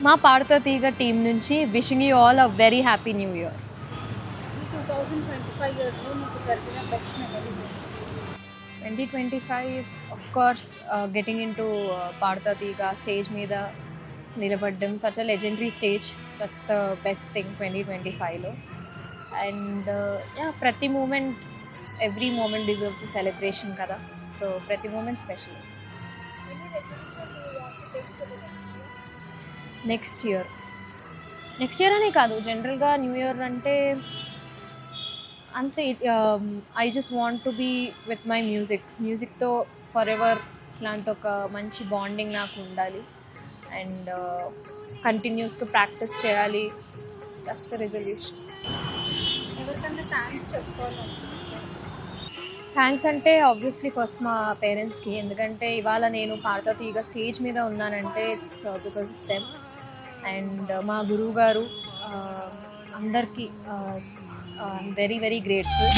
మా పాడుతా తీగ టీం నుంచి wishing you all a very happy new year. ఈ 2025 ఇయర్‌లో మీకు జరిగిన బెస్ట్ మెమరీస్ ఏంటి? 2025 of course getting into Paduta Theega stage మీద నిలబడ్డం such a legendary stage. That's the best thing 2025లో. అండ్ ప్రతి moment every moment deserves a celebration కదా. సో ప్రతి moment special. Any resolution you want to take for the next year next year అనే కాదు, జనరల్గా new year అంటే అంతే. I just want to be with my మ్యూజిక్తో forever ఇలాంటి ఒక మంచి బాండింగ్ నాకు ఉండాలి. అండ్ కంటిన్యూస్గా ప్రాక్టీస్ చేయాలి. That's the resolution. ఎవరికన్నా థ్యాంక్స్ చెప్పుకోవాలనుకుంటున్నాను. థ్యాంక్స్ అంటే ఆబ్వియస్లీ ఫస్ట్ మా పేరెంట్స్కి, ఎందుకంటే ఇవాళ నేను పాడుతా తీగ స్టేజ్ మీద ఉన్నానంటే it's because of them. And మా గురువు గారు అందరికీ వెరీ వెరీ గ్రేట్ఫుల్.